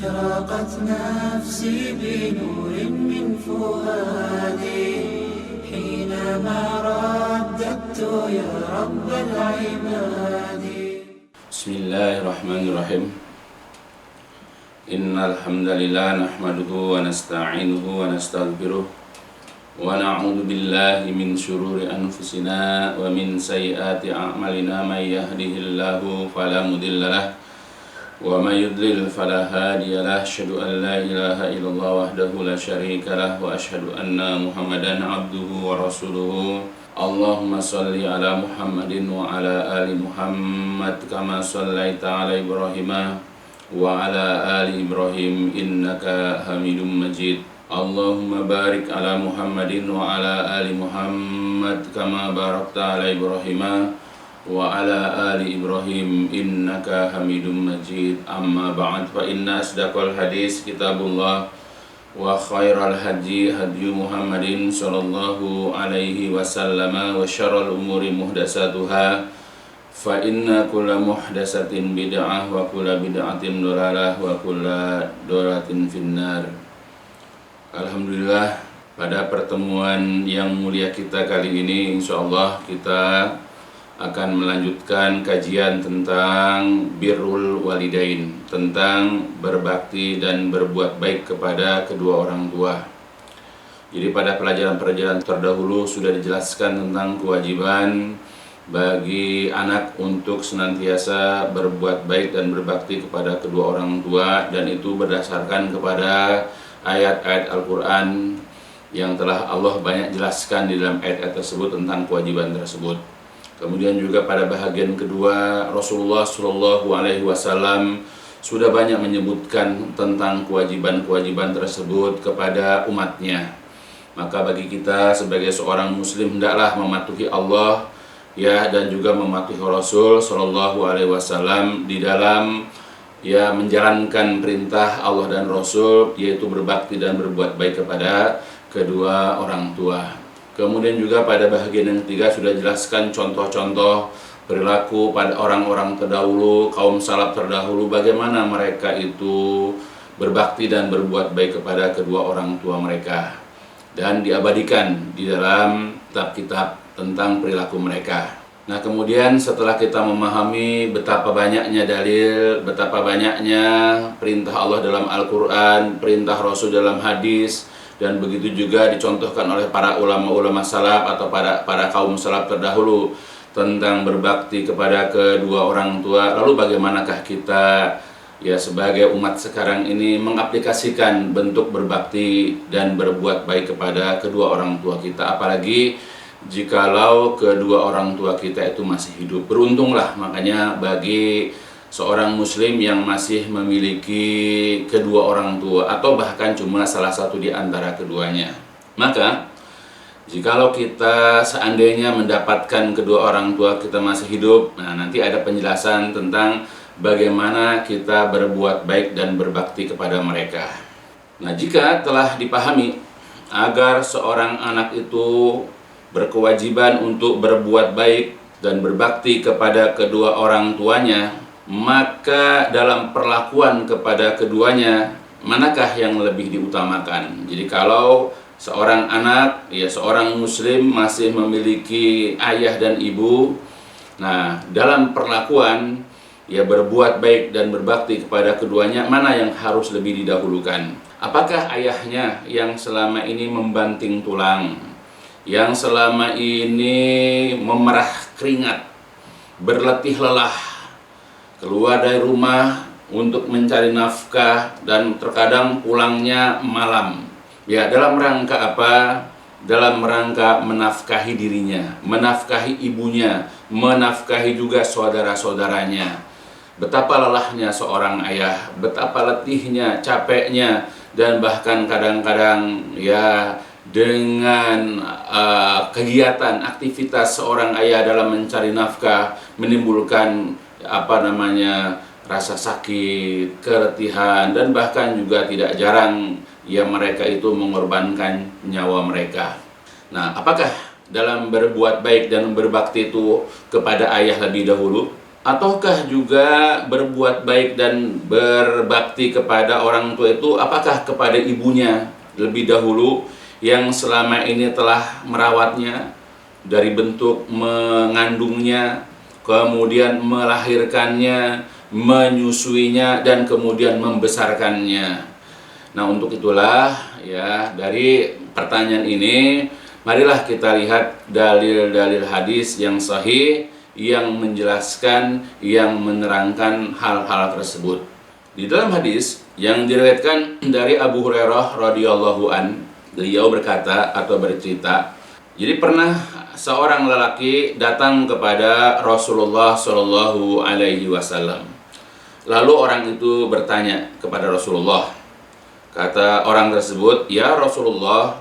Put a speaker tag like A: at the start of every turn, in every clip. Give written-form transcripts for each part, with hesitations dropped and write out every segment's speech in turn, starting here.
A: أشرقت نفسي بنور من فؤادي حينما رددت يا رب العباد.
B: بسم الله الرحمن الرحيم. إن الحمد لله نحمده ونستعينه ونستغفره ونعوذ بالله من شرور أنفسنا ومن سيئات أعمالنا. من يهده الله فلا مضل له ومن يضلل فلا هادي له. أشهد أن لا إله إلا الله وحده لا شريك له وأشهد أن محمدا عبده ورسوله. اللهم صل على محمد وعلى آل محمد كما صليت على إبراهيم وعلى آل إبراهيم إنك حميد مجيد. اللهم بارك على محمد وعلى آل محمد كما باركت على إبراهيم وعلى آل إبراهيم إنك حميد مجيد. أما بعد فإن أصدق الحديث كتاب الله وخير الهدي هدي محمد صلى الله عليه وسلم وشر الأمور محدثاتها فإن كل محدثة بدعة وكل بدعة ضلالة وكل ضلالة في النار. Alhamdulillah, pada pertemuan yang mulia kita kali ini insyaallah kita akan melanjutkan kajian tentang birrul walidain, tentang berbakti dan berbuat baik kepada kedua orang tua. Jadi pada pelajaran-pelajaran terdahulu sudah dijelaskan tentang kewajiban bagi anak untuk senantiasa berbuat baik dan berbakti kepada kedua orang tua, dan itu berdasarkan kepada ayat-ayat Al-Quran yang telah Allah banyak jelaskan di dalam ayat-ayat tersebut tentang kewajiban tersebut. Kemudian juga pada bahagian kedua Rasulullah SAW sudah banyak menyebutkan tentang kewajiban-kewajiban tersebut kepada umatnya. Maka bagi kita sebagai seorang muslim hendaklah mematuhi Allah dan juga mematuhi Rasul SAW di dalam menjalankan perintah Allah dan Rasul, yaitu berbakti dan berbuat baik kepada kedua orang tua. Kemudian juga pada bahagian yang ketiga sudah jelaskan contoh-contoh perilaku pada orang-orang terdahulu, kaum salaf terdahulu, bagaimana mereka itu berbakti dan berbuat baik kepada kedua orang tua mereka, dan diabadikan di dalam kitab-kitab tentang perilaku mereka. Nah, kemudian setelah kita memahami betapa banyaknya dalil, betapa banyaknya perintah Allah dalam Al-Quran, perintah Rasul dalam hadis, dan begitu juga dicontohkan oleh para ulama-ulama salaf atau para kaum salaf terdahulu tentang berbakti kepada kedua orang tua. Lalu bagaimanakah kita sebagai umat sekarang ini mengaplikasikan bentuk berbakti dan berbuat baik kepada kedua orang tua kita, apalagi jikalau kedua orang tua kita itu masih hidup. Beruntunglah makanya bagi seorang muslim yang masih memiliki kedua orang tua atau bahkan cuma salah satu di antara keduanya. Maka jikalau kita seandainya mendapatkan kedua orang tua kita masih hidup, nanti ada penjelasan tentang bagaimana kita berbuat baik dan berbakti kepada mereka. Nah, jika telah dipahami agar seorang anak itu berkewajiban untuk berbuat baik dan berbakti kepada kedua orang tuanya, maka dalam perlakuan kepada keduanya manakah yang lebih diutamakan? Jadi kalau seorang anak, seorang muslim masih memiliki ayah dan ibu, dalam perlakuan berbuat baik dan berbakti kepada keduanya, mana yang harus lebih didahulukan? Apakah ayahnya yang selama ini membanting tulang, yang selama ini memerah keringat, berletih lelah, keluar dari rumah untuk mencari nafkah dan terkadang pulangnya malam, dalam rangka apa? Dalam rangka menafkahi dirinya, menafkahi ibunya, menafkahi juga saudara-saudaranya. Betapa lelahnya seorang ayah, betapa letihnya, capeknya, dan bahkan kadang-kadang dengan kegiatan aktivitas seorang ayah dalam mencari nafkah menimbulkan rasa sakit, keletihan, dan bahkan juga tidak jarang mereka itu mengorbankan nyawa mereka. Nah, apakah dalam berbuat baik dan berbakti itu kepada ayah lebih dahulu? Ataukah juga berbuat baik dan berbakti kepada orang tua itu apakah kepada ibunya lebih dahulu yang selama ini telah merawatnya dari bentuk mengandungnya, kemudian melahirkannya, menyusuinya, dan kemudian membesarkannya. Nah, untuk itulah ya, dari pertanyaan ini marilah kita lihat dalil-dalil hadis yang sahih yang menjelaskan, yang menerangkan hal-hal tersebut. Di dalam hadis yang diriwayatkan dari Abu Hurairah radhiyallahu an, beliau berkata atau bercerita, jadi pernah seorang lelaki datang kepada Rasulullah Shallallahu Alaihi Wasallam. Lalu orang itu bertanya kepada Rasulullah. Kata orang tersebut, ya Rasulullah,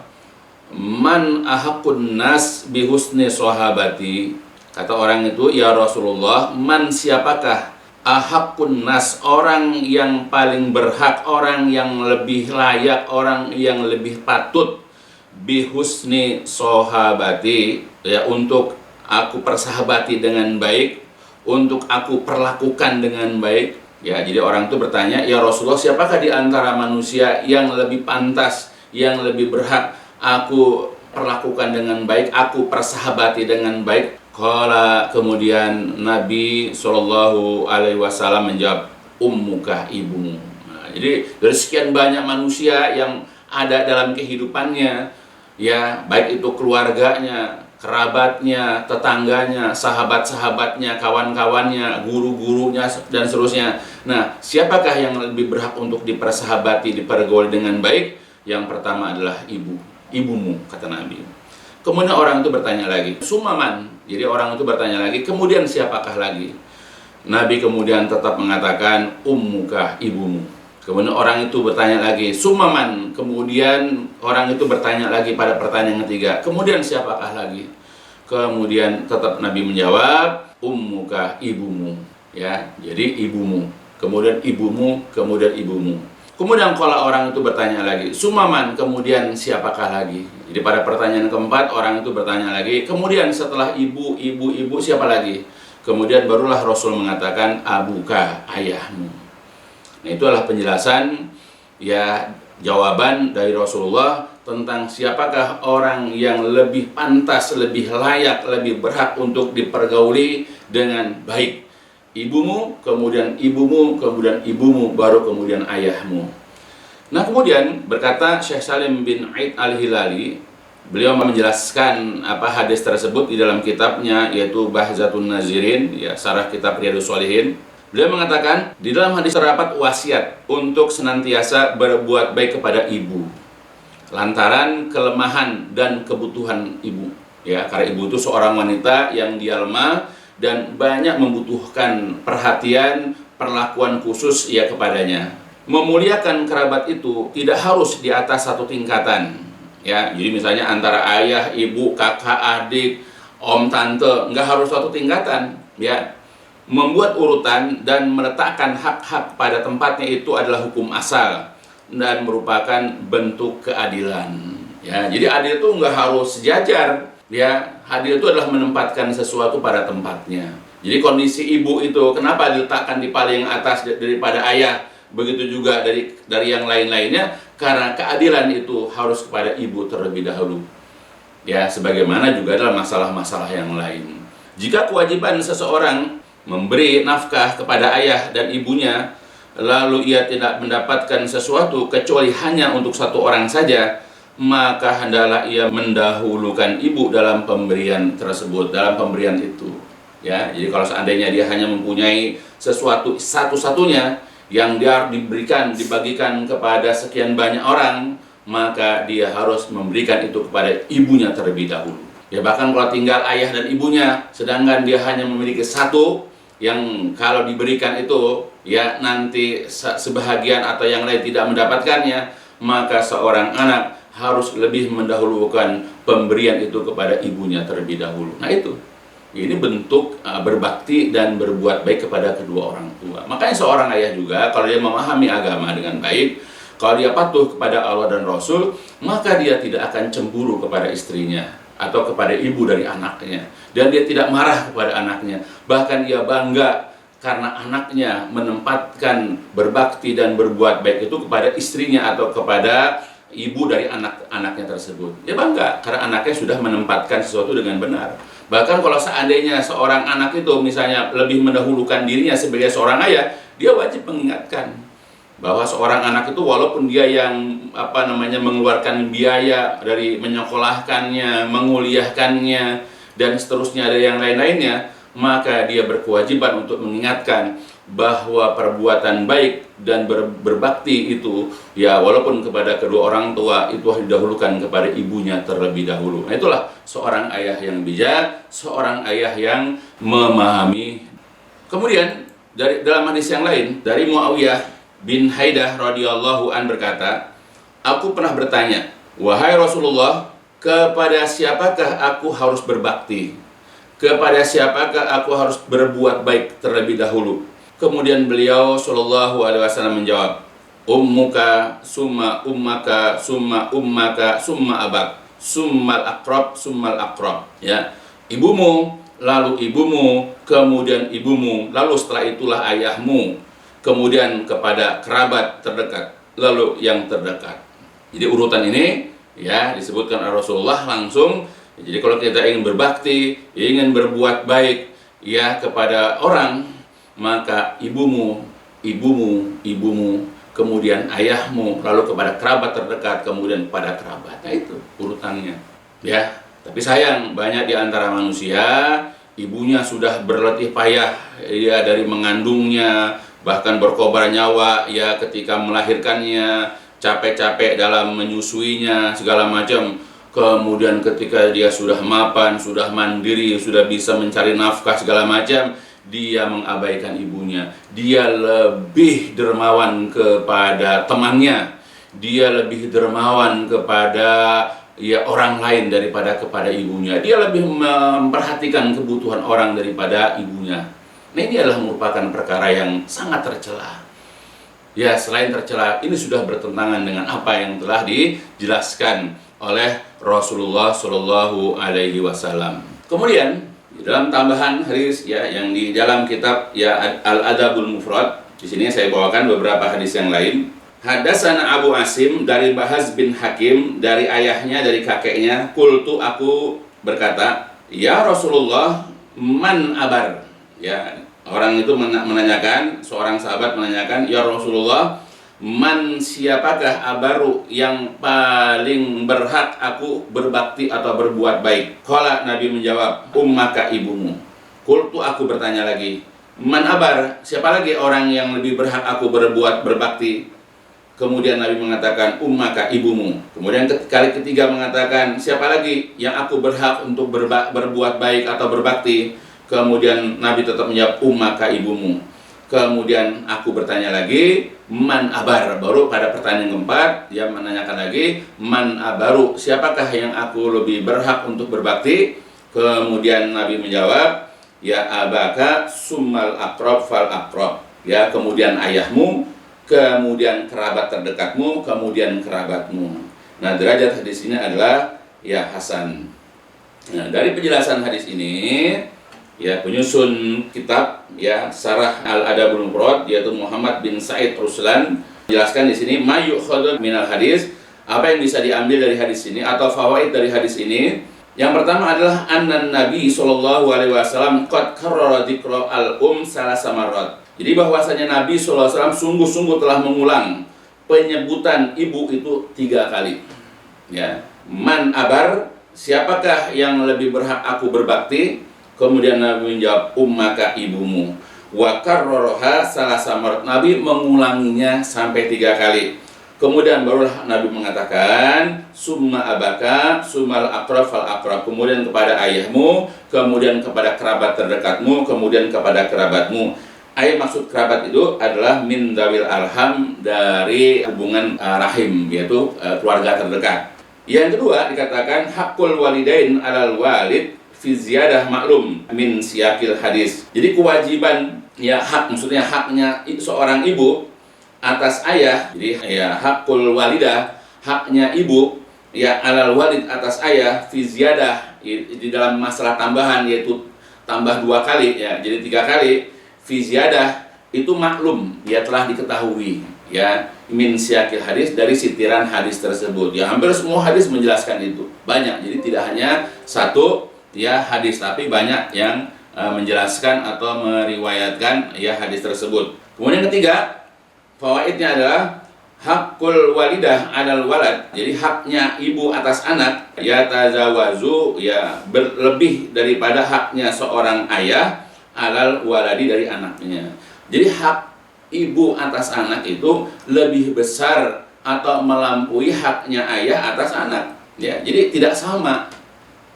B: man ahakun nas bihusni sahabati. Kata orang itu, ya Rasulullah, man siapakah ahakun nas, orang yang paling berhak, orang yang lebih layak, orang yang lebih patut bihusni sahabati, ya, untuk aku persahabati dengan baik, untuk aku perlakukan dengan baik. Ya, jadi orang itu bertanya, ya Rasulullah, siapakah di antara manusia yang lebih pantas, yang lebih berhak aku perlakukan dengan baik, aku persahabati dengan baik? Kemudian Nabi Shallallahu Alaihi Wasallam menjawab, ummuka, ibumu. Nah, jadi dari sekian banyak manusia yang ada dalam kehidupannya, ya, baik itu keluarganya, kerabatnya, tetangganya, sahabat-sahabatnya, kawan-kawannya, guru-gurunya, dan seterusnya. Nah, siapakah yang lebih berhak untuk dipersahabati, dipergauli dengan baik? Yang pertama adalah ibumu, kata Nabi. Kemudian orang itu bertanya lagi, sumaman. Jadi orang itu bertanya lagi, kemudian siapakah lagi? Nabi kemudian tetap mengatakan, ummuka, ibumu. Kemudian orang itu bertanya lagi, sumaman. Kemudian orang itu bertanya lagi pada pertanyaan ketiga, kemudian siapakah lagi? Kemudian tetap Nabi menjawab, ummuka, ibumu. Ya, jadi ibumu. Kemudian ibumu, kemudian ibumu. Kemudian kalau orang itu bertanya lagi, sumaman, kemudian siapakah lagi? Jadi pada pertanyaan keempat orang itu bertanya lagi, kemudian setelah ibu, siapa lagi? Kemudian barulah Rasul mengatakan, abuka, ayahmu. Nah, itu adalah penjelasan, ya, jawaban dari Rasulullah tentang siapakah orang yang lebih pantas, lebih layak, lebih berhak untuk dipergauli dengan baik. Ibumu, kemudian ibumu, kemudian ibumu, baru kemudian ayahmu. Nah, kemudian berkata Syekh Salim bin Aid Al-Hilali, beliau menjelaskan hadis tersebut di dalam kitabnya, yaitu Bahzatun Nazirin, ya, sarah kitab Riyadhus Shalihin. Beliau mengatakan, di dalam hadis terdapat wasiat untuk senantiasa berbuat baik kepada ibu, lantaran kelemahan dan kebutuhan ibu. Ya, karena ibu itu seorang wanita yang dia lemah dan banyak membutuhkan perhatian, perlakuan khusus ya kepadanya. Memuliakan kerabat itu tidak harus di atas satu tingkatan. Ya, jadi misalnya antara ayah, ibu, kakak, adik, om, tante, nggak harus satu tingkatan. Ya, membuat urutan dan meletakkan hak-hak pada tempatnya itu adalah hukum asal dan merupakan bentuk keadilan. Ya, jadi adil itu nggak harus sejajar. Ya, adil itu adalah menempatkan sesuatu pada tempatnya. Jadi kondisi ibu itu kenapa diletakkan di paling atas daripada ayah, begitu juga dari yang lain-lainnya, karena keadilan itu harus kepada ibu terlebih dahulu. Ya, sebagaimana juga dalam masalah-masalah yang lain. Jika kewajiban seseorang memberi nafkah kepada ayah dan ibunya, lalu ia tidak mendapatkan sesuatu kecuali hanya untuk satu orang saja, maka hendaklah ia mendahulukan ibu dalam pemberian tersebut, dalam pemberian itu. Ya, jadi kalau seandainya dia hanya mempunyai sesuatu satu-satunya yang dia diberikan, dibagikan kepada sekian banyak orang, maka dia harus memberikan itu kepada ibunya terlebih dahulu. Ya, bahkan kalau tinggal ayah dan ibunya, sedangkan dia hanya memiliki satu, yang kalau diberikan itu, ya, nanti sebahagian atau yang lain tidak mendapatkannya, maka seorang anak harus lebih mendahulukan pemberian itu kepada ibunya terlebih dahulu. Nah, itu ini bentuk berbakti dan berbuat baik kepada kedua orang tua. Makanya seorang ayah juga kalau dia memahami agama dengan baik, kalau dia patuh kepada Allah dan Rasul, maka dia tidak akan cemburu kepada istrinya atau kepada ibu dari anaknya, dan dia tidak marah kepada anaknya. Bahkan dia bangga karena anaknya menempatkan berbakti dan berbuat baik itu kepada istrinya atau kepada ibu dari anak-anaknya tersebut. Ya bangga, karena anaknya sudah menempatkan sesuatu dengan benar. Bahkan kalau seandainya seorang anak itu misalnya lebih mendahulukan dirinya sebagai seorang ayah, dia wajib mengingatkan bahwa seorang anak itu walaupun dia yang mengeluarkan biaya dari menyekolahkannya, menguliahkannya, dan seterusnya ada yang lain-lainnya, maka dia berkewajiban untuk mengingatkan bahwa perbuatan baik dan berbakti itu ya walaupun kepada kedua orang tua itu harus didahulukan kepada ibunya terlebih dahulu. Nah, itulah seorang ayah yang bijak, seorang ayah yang memahami. Kemudian dalam hadis yang lain dari Muawiyah bin Haidah radhiyallahu an berkata, aku pernah bertanya, wahai Rasulullah, kepada siapakah aku harus berbakti? Kepada siapakah aku harus berbuat baik terlebih dahulu? Kemudian beliau sallallahu alaihi wasallam menjawab, ummuka summa ummaka summa ummaka summa abak summal aqrab. Ya, ibumu, lalu ibumu, kemudian ibumu, lalu setelah itulah ayahmu, kemudian kepada kerabat terdekat, lalu yang terdekat. Jadi urutan ini ya disebutkan oleh Rasulullah langsung. Jadi kalau kita ingin berbakti, ingin berbuat baik ya kepada orang, maka ibumu, kemudian ayahmu, lalu kepada kerabat terdekat, kemudian kepada kerabat. Nah itu urutannya. Ya, tapi sayang banyak di antara manusia ibunya sudah berletih payah ya dari mengandungnya, bahkan berkorban nyawa ya ketika melahirkannya, capek-capek dalam menyusuinya segala macam. Kemudian ketika dia sudah mapan, sudah mandiri, sudah bisa mencari nafkah segala macam, dia mengabaikan ibunya. Dia lebih dermawan kepada temannya, dia lebih dermawan kepada ya orang lain daripada kepada ibunya. Dia lebih memperhatikan kebutuhan orang daripada ibunya. Nah, ini adalah merupakan perkara yang sangat tercela. Ya, selain tercela, ini sudah bertentangan dengan apa yang telah dijelaskan oleh Rasulullah Shallallahu Alaihi Wasallam. Kemudian dalam tambahan hadis ya yang di dalam kitab ya Al-Adabul Mufrad, di sini saya bawakan beberapa hadis yang lain. Hadatsana Abu Asim dari Bahaz bin Hakim dari ayahnya dari kakeknya, qultu aku berkata, ya Rasulullah, man abar. Ya, orang itu menanyakan, seorang sahabat menanyakan, ya Rasulullah, man siapakah abaru yang paling berhak aku berbakti atau berbuat baik? Qala, Nabi menjawab, ummaka, ibumu. Qultu, aku bertanya lagi, man abar, siapa lagi orang yang lebih berhak aku berbuat berbakti? Kemudian Nabi mengatakan, ummaka, ibumu. Kemudian kali ketiga mengatakan, siapa lagi yang aku berhak untuk berbuat baik atau berbakti? Kemudian Nabi tetap menjawab, ummaka, ibumu. Kemudian aku bertanya lagi, man abar. Baru pada pertanyaan keempat dia menanyakan lagi, man abaru, siapakah yang aku lebih berhak untuk berbakti? Kemudian Nabi menjawab, ya abaka summal aqrab fal aqrab. Ya, kemudian ayahmu, kemudian kerabat terdekatmu, kemudian kerabatmu. Nah, derajat hadis ini adalah ya hasan. Nah, dari penjelasan hadis ini ya penyusun kitab ya Syarah Al-Adabul Mufrad yaitu Muhammad bin Said Ruslan menjelaskan di sini mayyukhadhu minal hadis, apa yang bisa diambil dari hadis ini atau fawaid dari hadis ini. Yang pertama adalah annan Nabi sallallahu alaihi wasallam qad karrara dzikra al-um salasa marrat. Jadi bahwasanya Nabi sallallahu alaihi wasallam sungguh-sungguh telah mengulang penyebutan ibu itu 3 kali. Ya, man abar, siapakah yang lebih berhak aku berbakti? Kemudian Nabi menjawab, ummaka, ibumu. Wa karraraha salasa marrat. Nabi mengulanginya sampai 3 kali. Kemudian barulah Nabi mengatakan, summa abaka, summal aqrab fal aqrab. Kemudian kepada ayahmu, kemudian kepada kerabat terdekatmu, kemudian kepada kerabatmu. Maksud kerabat itu adalah min dawil arham, dari hubungan rahim, yaitu keluarga terdekat. Yang kedua dikatakan hakul walidain alal walid fi ziyadah maklum min siyakil hadis. Jadi kewajiban ya hak, maksudnya haknya seorang ibu atas ayah. Jadi ya hakul walidah, haknya ibu ya alal walid atas ayah fi ziyadah, di dalam masalah tambahan yaitu tambah 2 kali ya, jadi 3 kali. fi ziyadah itu maklum, ya telah diketahui, ya min siyaqil hadis, dari sitiran hadis tersebut. Ya hampir semua hadis menjelaskan itu. Banyak. Jadi tidak hanya satu ya hadis, tapi banyak yang menjelaskan atau meriwayatkan ya hadis tersebut. Kemudian ketiga, fawaidnya adalah hakul walidah alal walad. Jadi haknya ibu atas anak, ya tazawazu, ya berlebih daripada haknya seorang ayah alal waladi, dari anaknya. Jadi hak ibu atas anak itu lebih besar atau melampaui haknya ayah atas anak. Ya, jadi tidak sama.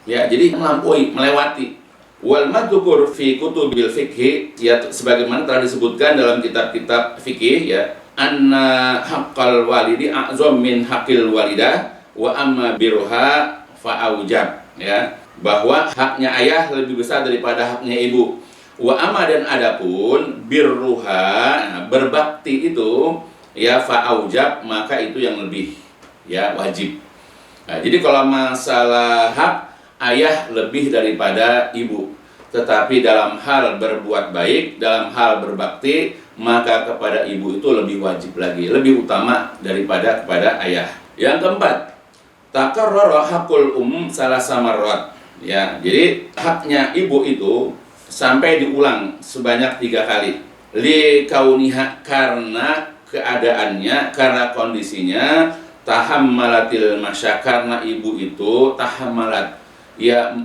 B: Ya, jadi melampaui, melewati. Wal madzukur fi kutubil fikhi, ya sebagaimana telah disebutkan dalam kitab-kitab fikih, ya anna haqqal walidi a'zam min haqqil walidah wa amma birruha fa'aujab, ya bahwa haknya ayah lebih besar daripada haknya ibu. Wa amma, dan adapun birruha, berbakti itu ya fa'aujab, maka itu yang lebih ya wajib. Nah, jadi kalau masalah hak, ayah lebih daripada ibu. Tetapi dalam hal berbuat baik, dalam hal berbakti, maka kepada ibu itu lebih wajib lagi, lebih utama daripada kepada ayah. Yang keempat, takarrara hakul salah samarrat. Ya, jadi haknya ibu itu sampai diulang sebanyak 3 kali. Li kauniha, karena keadaannya, karena kondisinya, tahammalatil masya, karena ibu itu tahammalat, ya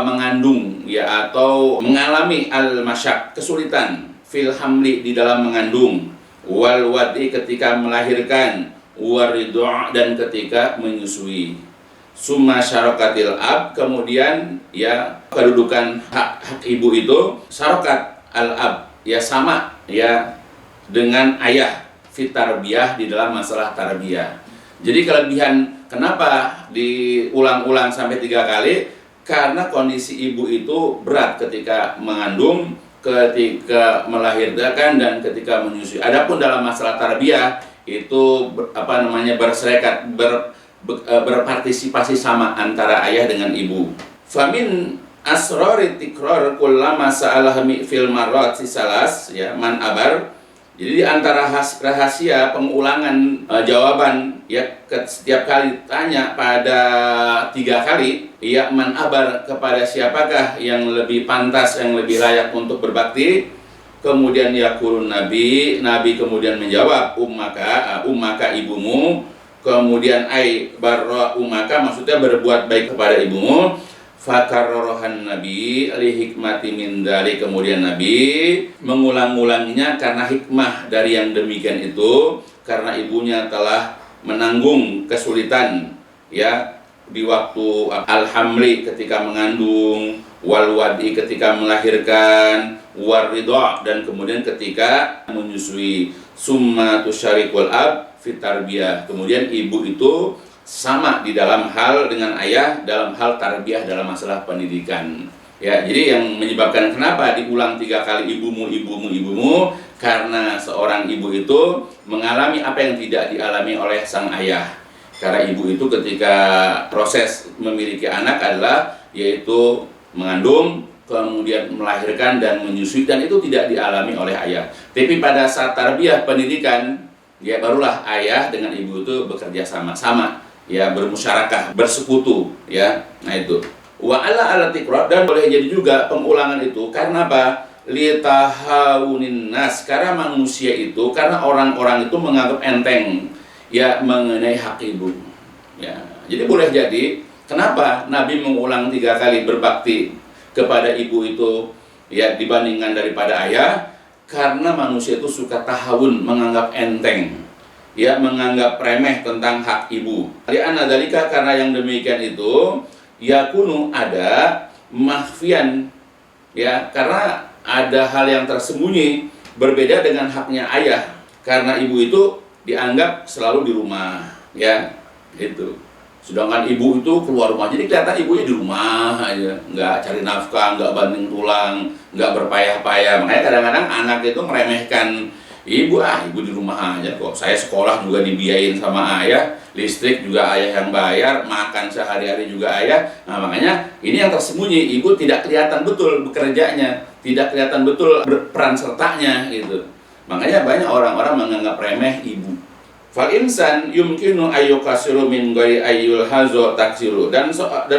B: mengandung, ya atau mengalami al-masyak, kesulitan, fil hamli, di dalam mengandung, wal wadi, ketika melahirkan, waridhu', dan ketika menyusui. Summa syarakatil ab, kemudian ya kedudukan hak ibu itu syarakat al-ab, ya sama ya dengan ayah fit tarbiyah, di dalam masalah tarbiyah. Jadi kelebihan kenapa diulang-ulang sampai 3 kali? Karena kondisi ibu itu berat ketika mengandung, ketika melahirkan, dan ketika menyusui. Adapun dalam masalah tarbiyah itu berserikat, berpartisipasi sama antara ayah dengan ibu. Famin asrori tikrar kullama sa'alahmi fil marrat sisalas, ya man abar. Jadi di antara rahasia pengulangan jawaban, ya setiap kali tanya pada 3 kali, ya man abar, kepada siapakah yang lebih pantas, yang lebih layak untuk berbakti. Kemudian yaqulun nabi kemudian menjawab ummaka ibumu. Kemudian barra ummaka, maksudnya berbuat baik kepada ibumu. Fakarrohan nabi li hikmati min dari, kemudian nabi mengulang-ulanginya karena hikmah dari yang demikian itu, karena ibunya telah menanggung kesulitan ya di waktu alhamli, ketika mengandung, wal wadi, ketika melahirkan, waridho', dan kemudian ketika menyusui. Summa tusyarikul ab fit tarbiyah, kemudian ibu itu sama di dalam hal dengan ayah dalam hal tarbiyah, dalam masalah pendidikan. Ya, jadi yang menyebabkan kenapa diulang 3 kali ibumu, karena seorang ibu itu mengalami apa yang tidak dialami oleh sang ayah. Karena ibu itu ketika proses memiliki anak adalah yaitu mengandung, kemudian melahirkan dan menyusui, dan itu tidak dialami oleh ayah. Tapi pada saat tarbiyah pendidikan, ya barulah ayah dengan ibu itu bekerja sama-sama, ya bermusyarakah, bersekutu, ya. Nah itu. Wa ala tikrar, dan boleh jadi juga pengulangan itu karena apa? Litahawunin nas, karena manusia itu, karena orang-orang itu menganggap enteng ya mengenai hak ibu. Ya. Jadi boleh jadi kenapa Nabi mengulang 3 kali berbakti kepada ibu itu ya dibandingkan daripada ayah? Karena manusia itu suka tahawun, menganggap enteng, ya menganggap remeh tentang hak ibu. Li'anna dzalika, karena yang demikian itu yakunu ada mahfian, ya karena ada hal yang tersembunyi, berbeda dengan haknya ayah. Karena ibu itu dianggap selalu di rumah, ya itu. Sedangkan ibu itu keluar rumah, jadi kelihatan ibunya di rumah aja, nggak cari nafkah, nggak banting tulang, nggak berpayah-payah. Makanya kadang-kadang anak itu meremehkan ibu, ibu di rumah aja kok. Saya sekolah juga dibiayain sama ayah, listrik juga ayah yang bayar, makan sehari-hari juga ayah. Nah makanya ini yang tersembunyi, ibu tidak kelihatan betul bekerjanya. tidak kelihatan betul peran sertanya gitu. Makanya banyak orang-orang menganggap remeh ibu. Fal insan yumkinu ayyukasiru min ghairi ayyul hazo taksiru, dan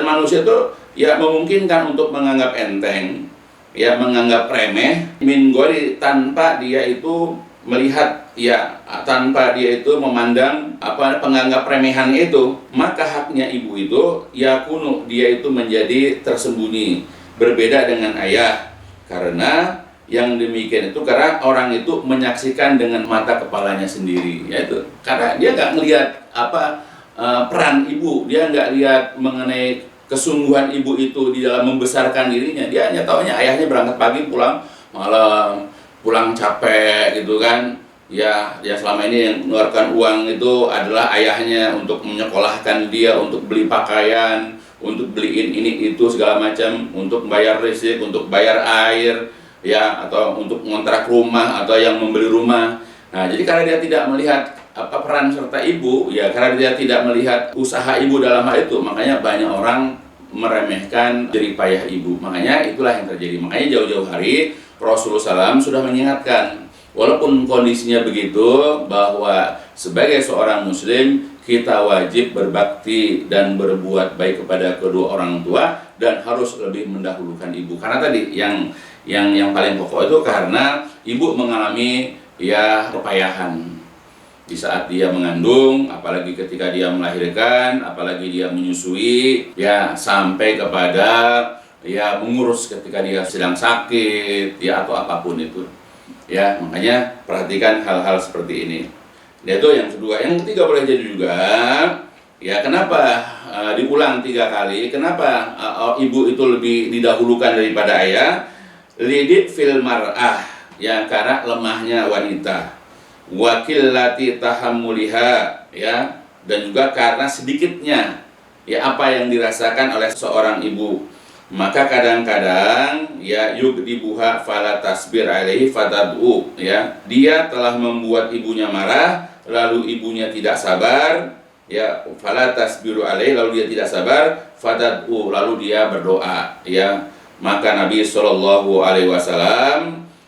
B: manusia itu ya memungkinkan untuk menganggap enteng, ya menganggap remeh min ghairi, tanpa dia itu melihat, ya tanpa dia itu memandang penganggap remehan itu. Maka haknya ibu itu ya kuno, dia itu menjadi tersembunyi, berbeda dengan ayah. Karena yang demikian itu karena orang itu menyaksikan dengan mata kepalanya sendiri, yaitu karena dia nggak ngelihat peran ibu, dia nggak lihat mengenai kesungguhan ibu itu di dalam membesarkan dirinya. Dia hanya taunya ayahnya berangkat pagi, pulang malam, pulang capek gitu kan. Ya selama ini yang mengeluarkan uang itu adalah ayahnya untuk menyekolahkan dia, untuk beli pakaian, untuk beliin ini itu segala macam, untuk bayar listrik, untuk bayar air, ya, atau untuk ngontrak rumah atau yang membeli rumah. Nah, jadi karena dia tidak melihat peran serta ibu, ya karena dia tidak melihat usaha ibu dalam hal itu, makanya banyak orang meremehkan jerih payah ibu. Makanya itulah yang terjadi. Makanya jauh-jauh hari Rasulullah SAW sudah mengingatkan, walaupun kondisinya begitu, bahwa sebagai seorang muslim kita wajib berbakti dan berbuat baik kepada kedua orang tua, dan harus lebih mendahulukan ibu. Karena tadi yang paling pokok itu karena ibu mengalami ya kepayahan di saat dia mengandung, apalagi ketika dia melahirkan, apalagi dia menyusui, ya sampai kepada ya mengurus ketika dia sedang sakit, ya atau apapun itu. Ya, makanya perhatikan hal-hal seperti ini. Itu yang kedua. Yang ketiga boleh jadi juga, ya kenapa diulang 3 kali? Kenapa ibu itu lebih didahulukan daripada ayah? Lidit fil mar'ah, ya karena lemahnya wanita. Wakillati tahammuliha, ya, dan juga karena sedikitnya ya apa yang dirasakan oleh seorang ibu. Maka kadang-kadang ya yugdibuha fala tasbir alaihi fatad'u, ya dia telah membuat ibunya marah, lalu ibunya tidak sabar, ya fala tasbiru alaihi, lalu dia tidak sabar, fatad'u, lalu dia berdoa, ya. Maka Nabi SAW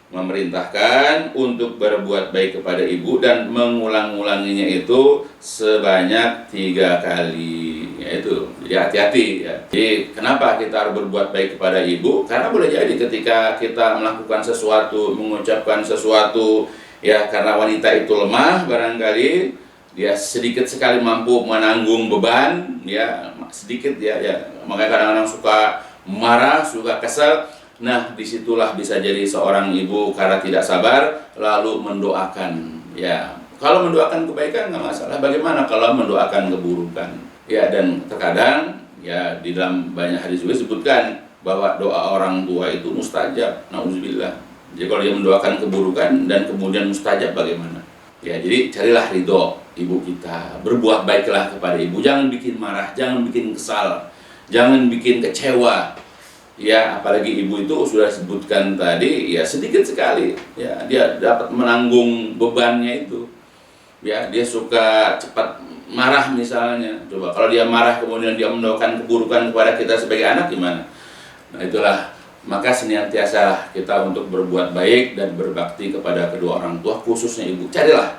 B: memerintahkan untuk berbuat baik kepada ibu dan mengulang-ulanginya itu sebanyak 3 kali. Yaitu, jadi hati-hati ya. Jadi kenapa kita harus berbuat baik kepada ibu? Karena boleh jadi ketika kita melakukan sesuatu, mengucapkan sesuatu, ya karena wanita itu lemah barangkali, dia sedikit sekali mampu menanggung beban, ya sedikit ya. Makanya kadang-kadang suka marah, suka kesal. Nah, disitulah bisa jadi seorang ibu karena tidak sabar lalu mendoakan. Ya, kalau mendoakan kebaikan nggak masalah. Bagaimana kalau mendoakan keburukan? Ya, dan terkadang ya di dalam banyak hadis juga disebutkan bahwa doa orang tua itu mustajab. Nauzubillah. Jadi kalau dia mendoakan keburukan dan kemudian mustajab bagaimana? Ya, jadi carilah ridho ibu kita. Berbuat baiklah kepada ibu. Jangan bikin marah, jangan bikin kesal, jangan bikin kecewa. Ya, apalagi ibu itu sudah sebutkan tadi, ya sedikit sekali ya dia dapat menanggung bebannya itu. Ya, dia suka cepat marah misalnya. Coba kalau dia marah kemudian dia mendoakan keburukan kepada kita sebagai anak gimana? Nah, itulah, maka senantiasa kita untuk berbuat baik dan berbakti kepada kedua orang tua, khususnya ibu. Carilah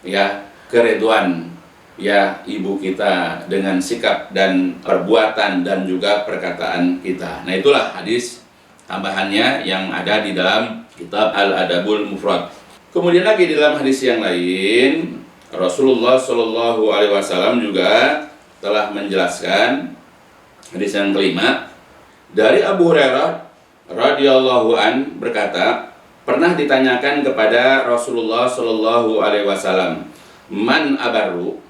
B: ya keridhaan ya ibu kita dengan sikap dan perbuatan dan juga perkataan kita. Nah, itulah hadis tambahannya yang ada di dalam kitab Al-Adabul Mufrad. Kemudian lagi di dalam hadis yang lain, Rasulullah SAW juga telah menjelaskan, hadis yang kelima dari Abu Hurairah radhiyallahu an berkata, pernah ditanyakan kepada Rasulullah SAW, man abarru.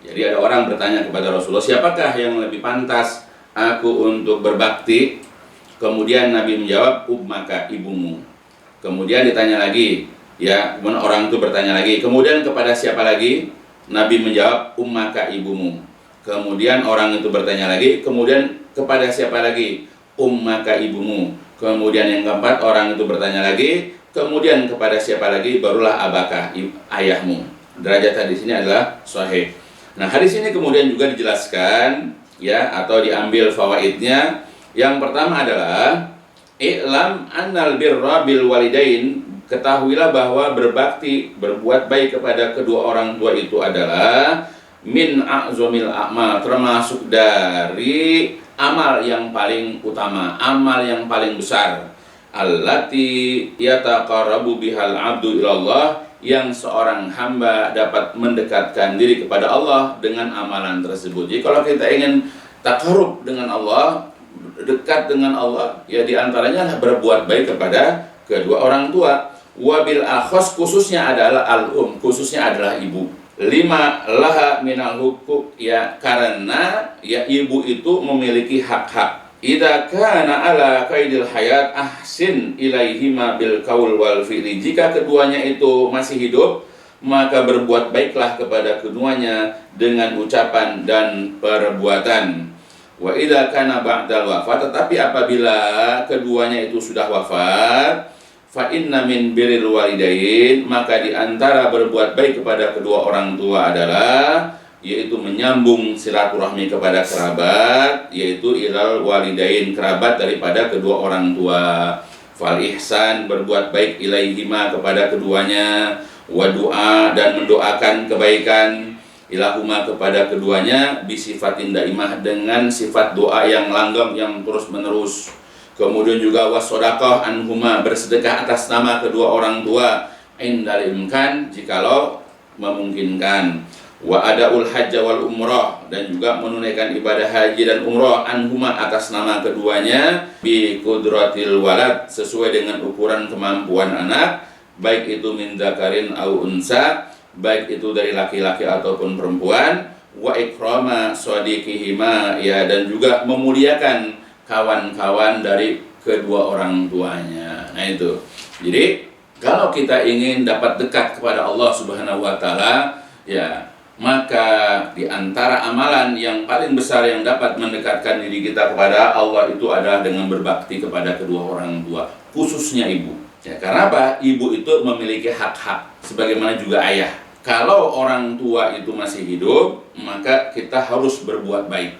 B: Jadi ada orang bertanya kepada Rasulullah, siapakah yang lebih pantas aku untuk berbakti? Kemudian Nabi menjawab, ummaka, ibumu. Kemudian ditanya lagi, ya, kemudian orang itu bertanya lagi, kemudian kepada siapa lagi? Nabi menjawab, ummaka, ibumu. Kemudian orang itu bertanya lagi, kemudian kepada siapa lagi? Ummaka, ibumu. Kemudian yang keempat, orang itu bertanya lagi, kemudian kepada siapa lagi? Barulah abaka, ayahmu. Derajat di sini adalah sahih. Nah, hadis ini kemudian juga dijelaskan ya atau diambil fawaidnya. Yang pertama adalah I'lam annal birra bil walidain, ketahuilah bahwa berbakti, berbuat baik kepada kedua orang tua itu adalah min a'zamil a'mal, termasuk dari amal yang paling utama, amal yang paling besar. Allati yataqarrabu bihal abdu ilallah, yang seorang hamba dapat mendekatkan diri kepada Allah dengan amalan tersebut. Jadi kalau kita ingin takarub dengan Allah, dekat dengan Allah, ya diantaranya adalah berbuat baik kepada kedua orang tua. Wabil akhos, khususnya adalah khususnya adalah ibu. Lima laha minal hukuk, ya karena ya ibu itu memiliki hak-hak. Idza kana ala qaidil hayat ahsin ilaihima bil qaul wal fi'li, jika keduanya itu masih hidup, maka berbuat baiklah kepada keduanya dengan ucapan dan perbuatan. Wa idza kana ba'dal wafat, tetapi apabila keduanya itu sudah wafat, fa inna min birril walidain, maka di antara berbuat baik kepada kedua orang tua adalah yaitu menyambung silaturahmi kepada kerabat, yaitu ilal walidain, kerabat daripada kedua orang tua. Fal ihsan, berbuat baik ilaihima kepada keduanya, wa du'a, dan mendoakan kebaikan ilahuma kepada keduanya, bisifatin daimah, dengan sifat doa yang langgeng yang terus menerus. Kemudian juga wasodaqah anhuma, bersedekah atas nama kedua orang tua, indal imkan, jikalau memungkinkan. Wa adaul hajja wal umrah, dan juga menunaikan ibadah haji dan umrah anhuma atas nama keduanya, bi qudratil walad, sesuai dengan ukuran kemampuan anak, baik itu min dzakarin au unsa, baik itu dari laki-laki ataupun perempuan. Wa ikrama shadiqihima, ya, dan juga memuliakan kawan-kawan dari kedua orang tuanya. Nah itu. Jadi kalau kita ingin dapat dekat kepada Allah Subhanahu wa taala, ya, maka di antara amalan yang paling besar yang dapat mendekatkan diri kita kepada Allah itu adalah dengan berbakti kepada kedua orang tua, khususnya ibu. Ya, karena apa? Ibu itu memiliki hak-hak sebagaimana juga ayah. Kalau orang tua itu masih hidup, maka kita harus berbuat baik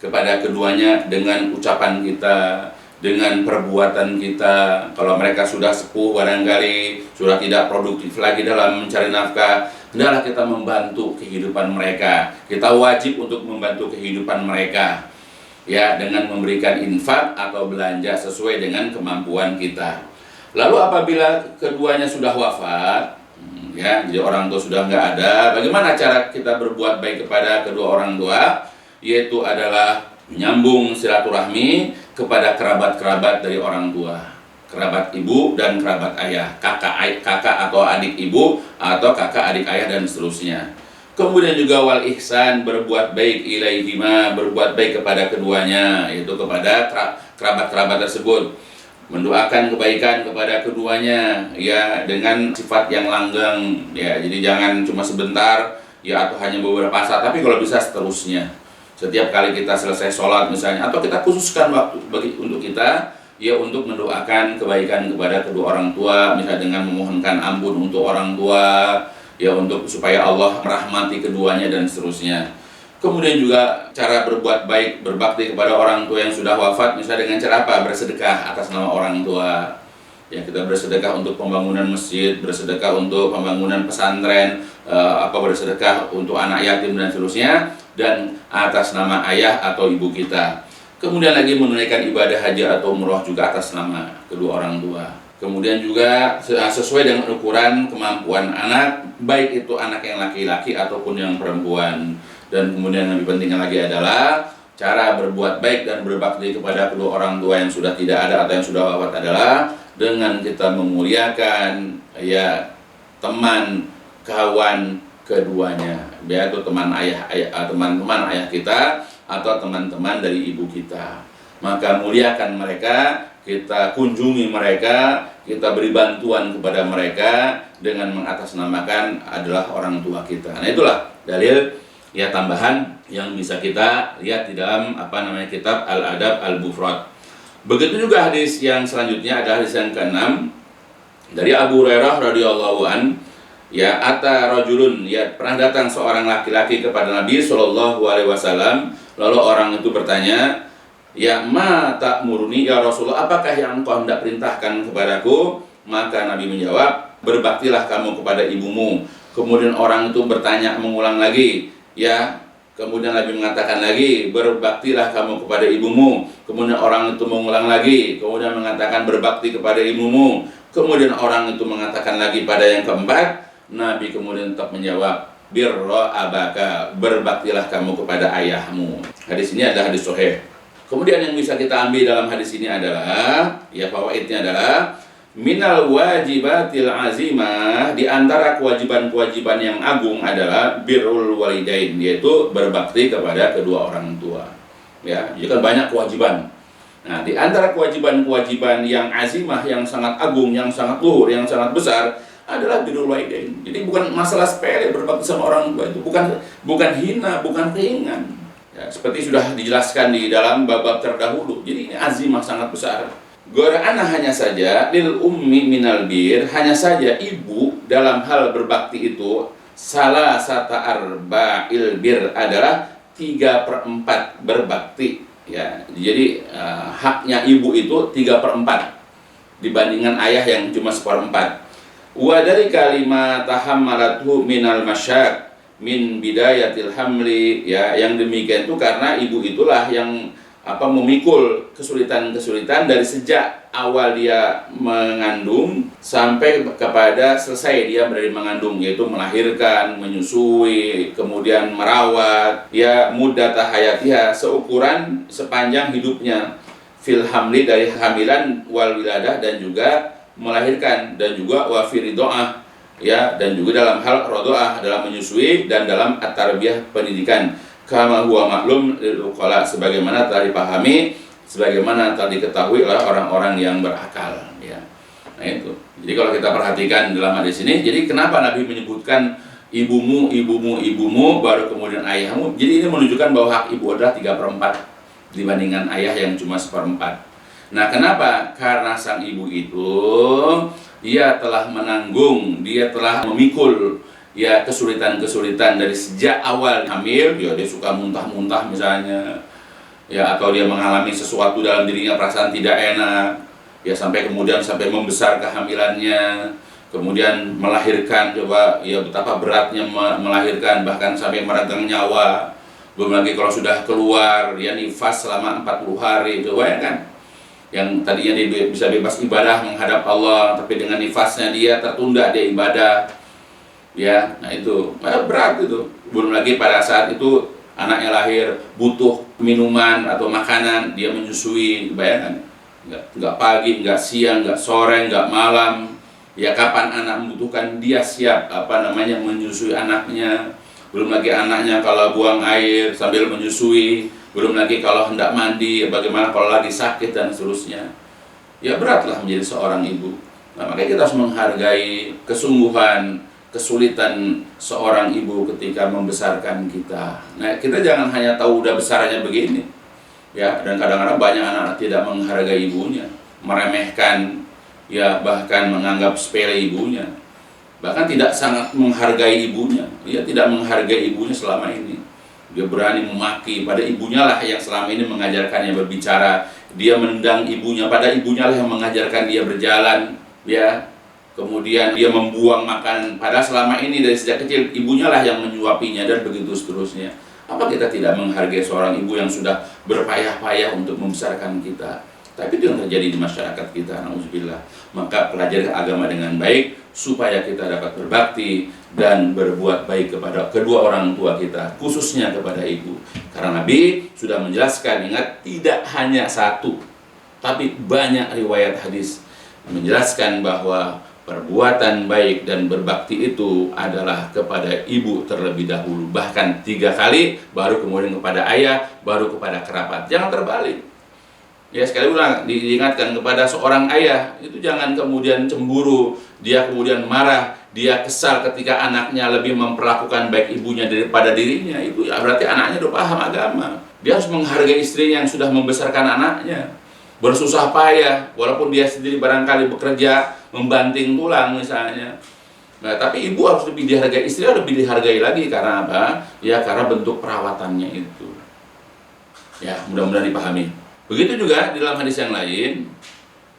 B: kepada keduanya dengan ucapan kita, dengan perbuatan kita. Kalau mereka sudah sepuh, barangkali sudah tidak produktif lagi dalam mencari nafkah, hendaklah kita membantu kehidupan mereka. Kita wajib untuk membantu kehidupan mereka, ya, dengan memberikan infak atau belanja sesuai dengan kemampuan kita. Lalu apabila keduanya sudah wafat, ya, jadi orang tua sudah nggak ada, bagaimana cara kita berbuat baik kepada kedua orang tua? Yaitu adalah menyambung silaturahmi kepada kerabat-kerabat dari orang tua, kerabat ibu dan kerabat ayah, kakak atau adik ibu atau kakak adik ayah dan seterusnya. Kemudian juga wal ihsan, berbuat baik ilaihima, berbuat baik kepada keduanya, yaitu kepada kerabat-kerabat tersebut, mendoakan kebaikan kepada keduanya, ya, dengan sifat yang langgeng, ya. Jadi jangan cuma sebentar, ya, atau hanya beberapa saat, tapi kalau bisa seterusnya. Setiap kali kita selesai sholat misalnya, atau kita khususkan waktu untuk kita, ya, untuk mendoakan kebaikan kepada kedua orang tua, misalnya dengan memohonkan ampun untuk orang tua, ya, untuk supaya Allah merahmati keduanya dan seterusnya. Kemudian juga cara berbuat baik, berbakti kepada orang tua yang sudah wafat, misalnya dengan cara apa? Bersedekah atas nama orang tua. Ya, kita bersedekah untuk pembangunan masjid, bersedekah untuk pembangunan pesantren, bersedekah untuk anak yatim dan seterusnya, dan atas nama ayah atau ibu kita. Kemudian lagi menunaikan ibadah haji atau umroh juga atas nama kedua orang tua. Kemudian juga sesuai dengan ukuran kemampuan anak, baik itu anak yang laki-laki ataupun yang perempuan. Dan kemudian yang lebih pentingnya lagi adalah cara berbuat baik dan berbakti kepada kedua orang tua yang sudah tidak ada atau yang sudah wafat adalah dengan kita memuliakan, ya, teman, kawan keduanya, yaitu teman-teman ayah kita atau teman-teman dari ibu kita. Maka muliakan mereka, kita kunjungi mereka, kita beri bantuan kepada mereka dengan mengatasnamakan adalah orang tua kita. Nah, itulah dalil, ya, tambahan yang bisa kita lihat di dalam kitab Al-Adab Al-Mufrad. Begitu juga hadis yang selanjutnya adalah hadis yang ke-6 dari Abu Hurairah radhiyallahu an, ya, ata rajulun, ya, pernah datang seorang laki-laki kepada Nabi sallallahu alaihi wasallam, lalu orang itu bertanya, Ya, ma ta'muruni ya Rasulullah, apakah yang engkau hendak perintahkan kepadaku? Maka Nabi menjawab, berbaktilah kamu kepada ibumu. Kemudian orang itu bertanya mengulang lagi, ya. Kemudian Nabi mengatakan lagi, berbaktilah kamu kepada ibumu. Kemudian orang itu mengulang lagi, kemudian mengatakan berbakti kepada ibumu. Kemudian orang itu mengatakan lagi pada yang keempat, Nabi kemudian tetap menjawab, birra abaka, berbaktilah kamu kepada ayahmu. Hadis ini adalah hadis sahih. Kemudian yang bisa kita ambil dalam hadis ini adalah, ya fawaidnya adalah, minal wajibatil azimah, di antara kewajiban-kewajiban yang agung adalah birrul walidain, yaitu berbakti kepada kedua orang tua. Ya, jadi kan banyak kewajiban. Nah, di antara kewajiban-kewajiban yang azimah, yang sangat agung, yang sangat luhur, yang sangat besar adalah birrul walidain. Jadi bukan masalah sepele berbakti sama orang tua, itu bukan hina, bukan ringan. Ya, seperti sudah dijelaskan di dalam bab-bab terdahulu. Jadi ini azimah sangat besar. Gora'ana hanya saja lil ummi minal bir, hanya saja ibu dalam hal berbakti itu salah sata arba'il bir adalah 3/4 berbakti, ya. Jadi haknya ibu itu 3/4 dibandingkan ayah yang cuma 1/4. Wa dari kalimat tahammalathu minal masyak min bidayatil hamli, ya, yang demikian itu karena ibu itulah yang memikul kesulitan-kesulitan dari sejak awal dia mengandung sampai kepada selesai dia berada mengandung, yaitu melahirkan, menyusui, kemudian merawat, ya, muddata hayatiha, seukuran sepanjang hidupnya, fil hamli, dari hamilan, wal wiladah, dan juga melahirkan, dan juga wa fi ridoah, ya, dan juga dalam hal rodoah, dalam menyusui, dan dalam at-tarbiyah, pendidikan. Kama huwa maklum lil uqala, sebagaimana telah dipahami, sebagaimana telah diketahui oleh orang-orang yang berakal, ya. Nah itu. Jadi kalau kita perhatikan dalam hadis ini, jadi kenapa Nabi menyebutkan ibumu, ibumu, ibumu, baru kemudian ayahmu? Jadi ini menunjukkan bahwa hak ibu adalah 3/4 dibandingkan ayah yang cuma 1/4. Nah, kenapa? Karena sang ibu itu dia telah menanggung, dia telah memikul, ya, kesulitan-kesulitan dari sejak awal hamil. Ya, dia suka muntah-muntah misalnya, ya, atau dia mengalami sesuatu dalam dirinya, perasaan tidak enak, ya, sampai kemudian sampai membesar kehamilannya, kemudian melahirkan, coba, ya, betapa beratnya melahirkan, bahkan sampai meregang nyawa. Belum lagi kalau sudah keluar, ya, nifas selama 40 hari, coba ya kan, yang tadinya dia bisa bebas ibadah menghadap Allah, tapi dengan nifasnya dia tertunda dia ibadah. Ya, nah itu berat itu. Belum lagi pada saat itu anaknya lahir butuh minuman atau makanan, dia menyusui, bayangkan, nggak pagi, nggak siang, nggak sore, nggak malam. Ya, kapan anak membutuhkan dia siap menyusui anaknya. Belum lagi anaknya kalau buang air sambil menyusui, belum lagi kalau hendak mandi, bagaimana kalau lagi sakit dan seterusnya. Ya, beratlah menjadi seorang ibu. Nah, makanya kita harus menghargai kesungguhan, kesulitan seorang ibu ketika membesarkan kita. Nah, kita jangan hanya tahu udah besarnya begini, ya. Dan kadang-kadang banyak anak-anak tidak menghargai ibunya, meremehkan, ya, bahkan menganggap sepele ibunya, bahkan tidak sangat menghargai ibunya. Dia tidak menghargai ibunya selama ini. Dia berani memaki, pada ibunya lah yang selama ini mengajarkannya berbicara. Dia menendang ibunya, pada ibunya lah yang mengajarkan dia berjalan, ya. Kemudian dia membuang makanan, padahal selama ini dari sejak kecil ibunya lah yang menyuapinya, dan begitu seterusnya. Apa kita tidak menghargai seorang ibu yang sudah berpayah-payah untuk membesarkan kita? Tapi itu yang terjadi di masyarakat kita, na'udzubillah. Maka pelajari agama dengan baik supaya kita dapat berbakti dan berbuat baik kepada kedua orang tua kita, khususnya kepada ibu. Karena Nabi sudah menjelaskan, ingat, tidak hanya satu, tapi banyak riwayat hadis menjelaskan bahwa perbuatan baik dan berbakti itu adalah kepada ibu terlebih dahulu, bahkan 3 kali, baru kemudian kepada ayah, baru kepada kerabat. Jangan terbalik. Ya, sekali ulang diingatkan kepada seorang ayah, itu jangan kemudian cemburu, dia kemudian marah, dia kesal ketika anaknya lebih memperlakukan baik ibunya daripada dirinya. Itu ya berarti anaknya udah paham agama. Dia harus menghargai istrinya yang sudah membesarkan anaknya, bersusah payah, walaupun dia sendiri barangkali bekerja membanting tulang misalnya. Nah, tapi ibu harus lebih dihargai, istri harus lebih dihargai lagi. Karena apa? Ya, karena bentuk perawatannya itu. Ya, mudah-mudahan dipahami. Begitu juga di dalam hadis yang lain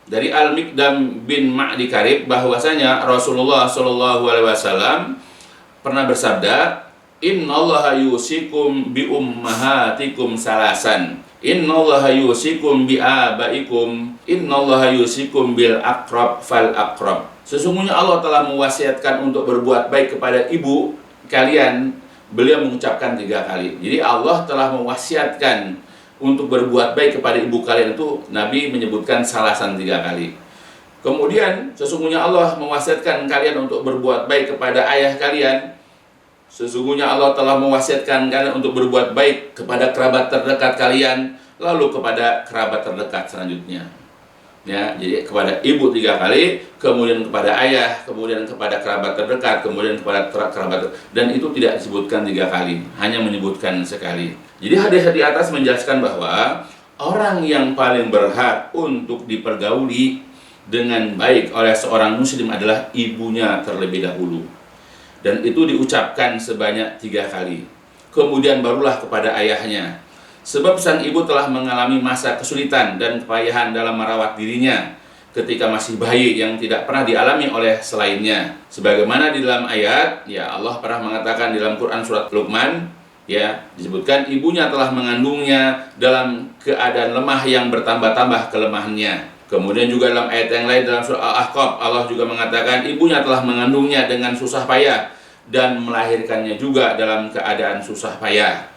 B: dari Al-Miqdam bin Ma'di Karib bahwasanya Rasulullah Shallallahu alaihi wasallam pernah bersabda, "Innallaha yusikum bi ummahatikum salasan. Innallaha yusikum bi abaikum. Innallaha yusikum bil aqrab fal aqrab." Sesungguhnya Allah telah mewasiatkan untuk berbuat baik kepada ibu kalian. Beliau mengucapkan 3 kali. Jadi Allah telah mewasiatkan untuk berbuat baik kepada ibu kalian, itu Nabi menyebutkan salasan 3 kali. Kemudian sesungguhnya Allah mewasiatkan kalian untuk berbuat baik kepada ayah kalian. Sesungguhnya Allah telah mewasiatkan kalian untuk berbuat baik kepada kerabat terdekat kalian, lalu kepada kerabat terdekat selanjutnya. Ya, jadi kepada ibu 3 kali, kemudian kepada ayah, kemudian kepada kerabat terdekat, kemudian kepada kerabat, dan itu tidak disebutkan 3 kali, hanya menyebutkan sekali. Jadi hadis di atas menjelaskan bahwa orang yang paling berhak untuk dipergauli dengan baik oleh seorang muslim adalah ibunya terlebih dahulu. Dan itu diucapkan sebanyak 3 kali. Kemudian barulah kepada ayahnya. Sebab sang ibu telah mengalami masa kesulitan dan kepayahan dalam merawat dirinya ketika masih bayi yang tidak pernah dialami oleh selainnya. Sebagaimana di dalam ayat, ya Allah pernah mengatakan di dalam Quran surat Luqman, ya disebutkan ibunya telah mengandungnya dalam keadaan lemah yang bertambah-tambah kelemahannya. Kemudian juga dalam ayat yang lain dalam surah Al-Ahqaf, Allah juga mengatakan ibunya telah mengandungnya dengan susah payah dan melahirkannya juga dalam keadaan susah payah.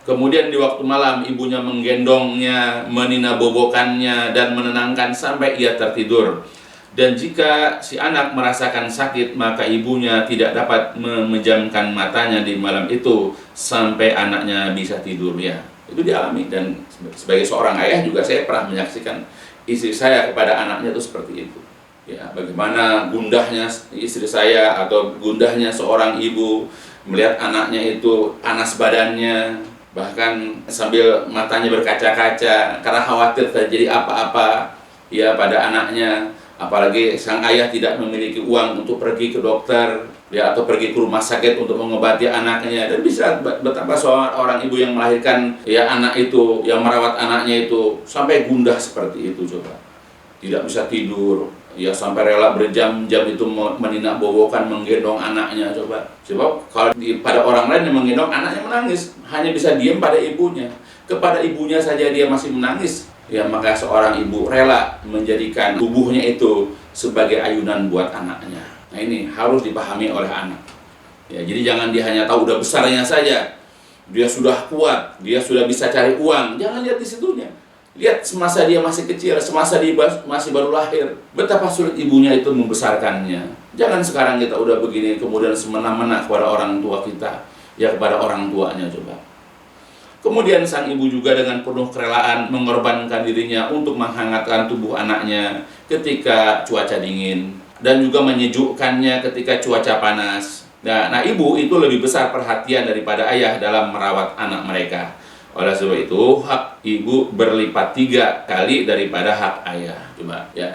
B: Kemudian di waktu malam ibunya menggendongnya, meninabobokannya dan menenangkan sampai ia tertidur. Dan jika si anak merasakan sakit, maka ibunya tidak dapat memejamkan matanya di malam itu sampai anaknya bisa tidur, ya. Itu dialami, dan sebagai seorang ayah juga saya pernah menyaksikan istri saya kepada anaknya itu seperti itu. Ya, bagaimana gundahnya istri saya atau gundahnya seorang ibu melihat anaknya itu panas badannya, bahkan sambil matanya berkaca-kaca karena khawatir terjadi apa-apa ya pada anaknya. Apalagi sang ayah tidak memiliki uang untuk pergi ke dokter ya, atau pergi ke rumah sakit untuk mengobati anaknya. Dan bisa betapa seorang ibu yang melahirkan ya anak itu, yang merawat anaknya itu sampai gundah seperti itu, coba. Tidak bisa tidur, ya sampai rela berjam-jam itu meninakbobokan, menggendong anaknya, coba. Sebab kalau pada orang lain yang menggendong anaknya menangis, hanya bisa diam pada ibunya. Kepada ibunya saja dia masih menangis, ya maka seorang ibu rela menjadikan tubuhnya itu sebagai ayunan buat anaknya. Nah ini harus dipahami oleh anak. Ya, jadi jangan dia hanya tahu udah besarnya saja, dia sudah kuat, dia sudah bisa cari uang. Jangan lihat di situnya. Lihat semasa dia masih kecil, semasa dia masih baru lahir, betapa sulit ibunya itu membesarkannya. Jangan sekarang kita udah begini kemudian semena-mena kepada orang tua kita, ya kepada orang tuanya, coba. Kemudian sang ibu juga dengan penuh kerelaan mengorbankan dirinya untuk menghangatkan tubuh anaknya ketika cuaca dingin, dan juga menyejukkannya ketika cuaca panas. Nah, ibu itu lebih besar perhatian daripada ayah dalam merawat anak mereka. Oleh sebab itu, hak ibu berlipat 3 kali daripada hak ayah. Coba ya,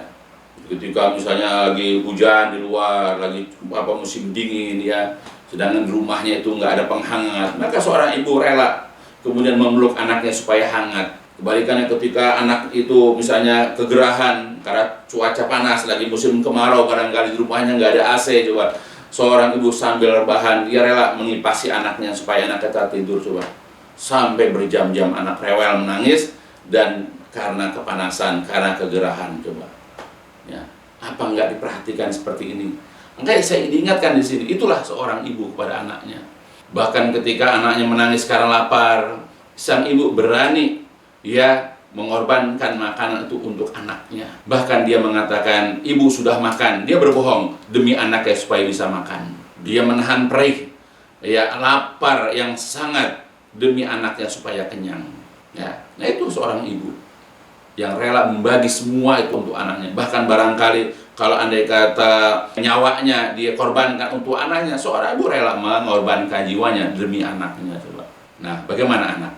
B: ketika misalnya lagi hujan di luar, lagi musim dingin ya, sedangkan di rumahnya itu nggak ada penghangat, maka seorang ibu rela kemudian memeluk anaknya supaya hangat. Kebalikannya ketika anak itu misalnya kegerahan karena cuaca panas, lagi musim kemarau, kadang-kadang di rumahnya nggak ada AC, coba. Seorang ibu sambil rebahan, dia rela mengipasi anaknya supaya anaknya tetap tidur, coba. Sampai berjam-jam anak rewel menangis, dan karena kepanasan, karena kegerahan, coba. Ya, apa nggak diperhatikan seperti ini? Enggak, saya diingatkan di sini, itulah seorang ibu kepada anaknya. Bahkan ketika anaknya menangis karena lapar, sang ibu berani ya mengorbankan makanan itu untuk anaknya. Bahkan dia mengatakan, ibu sudah makan. Dia berbohong demi anaknya supaya bisa makan. Dia menahan perih, ya lapar yang sangat demi anaknya supaya kenyang. Ya, nah itu seorang ibu yang rela membagi semua itu untuk anaknya. Bahkan barangkali kalau andai kata nyawanya dia korbankan untuk anaknya, seorang ibu rela mengorbankan jiwanya demi anaknya, coba. Nah, bagaimana anak?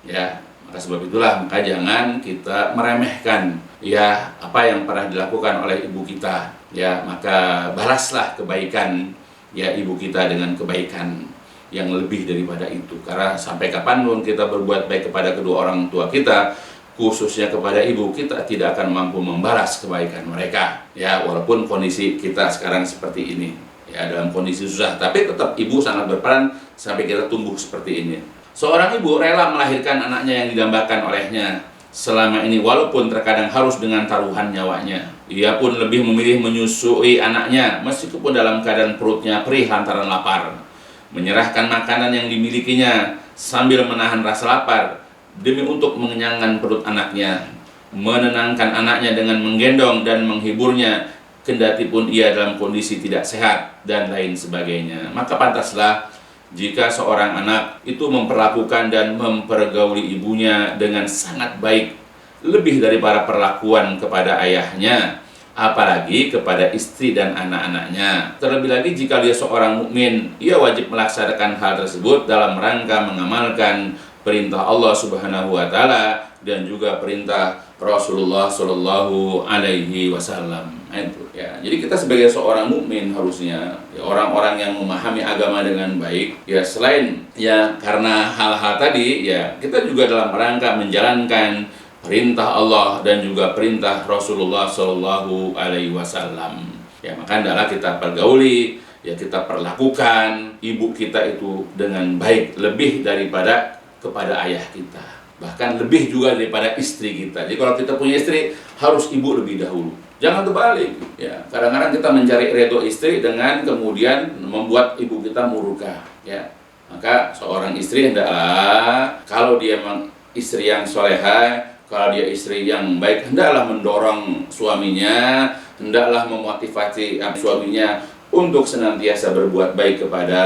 B: Ya, maka sebab itulah maka jangan kita meremehkan ya apa yang pernah dilakukan oleh ibu kita. Ya, maka balaslah kebaikan ya ibu kita dengan kebaikan yang lebih daripada itu. Karena sampai kapanpun kita berbuat baik kepada kedua orang tua kita, khususnya kepada ibu, kita tidak akan mampu membalas kebaikan mereka. Ya, walaupun kondisi kita sekarang seperti ini, ya dalam kondisi susah, tapi tetap ibu sangat berperan sampai kita tumbuh seperti ini. Seorang ibu rela melahirkan anaknya yang didambakan olehnya selama ini, walaupun terkadang harus dengan taruhan nyawanya. Ia pun lebih memilih menyusui anaknya meskipun dalam keadaan perutnya perih lantaran lapar, menyerahkan makanan yang dimilikinya sambil menahan rasa lapar demi untuk mengenyangkan perut anaknya, menenangkan anaknya dengan menggendong dan menghiburnya kendati pun ia dalam kondisi tidak sehat dan lain sebagainya. Maka pantaslah jika seorang anak itu memperlakukan dan mempergauli ibunya dengan sangat baik, lebih daripada perlakuan kepada ayahnya, apalagi kepada istri dan anak-anaknya. Terlebih lagi jika dia seorang mukmin, ia wajib melaksanakan hal tersebut dalam rangka mengamalkan perintah Allah Subhanahu wa taala dan juga perintah Rasulullah Shallallahu alaihi wasallam. Itu ya. Jadi kita sebagai seorang mukmin harusnya ya, orang-orang yang memahami agama dengan baik, ya selain ya karena hal-hal tadi, ya kita juga dalam rangka menjalankan perintah Allah dan juga perintah Rasulullah Shallallahu alaihi wasallam. Ya, maka adalah kita pergauli, ya kita perlakukan ibu kita itu dengan baik, lebih daripada kepada ayah kita, bahkan lebih juga daripada istri kita. Jadi kalau kita punya istri, harus ibu lebih dahulu, jangan terbalik. Ya, kadang-kadang kita mencari ridho istri dengan kemudian membuat ibu kita murka. Ya, maka seorang istri hendaklah, kalau dia memang istri yang soleha, kalau dia istri yang baik, hendaklah mendorong suaminya, hendaklah memotivasi suaminya untuk senantiasa berbuat baik kepada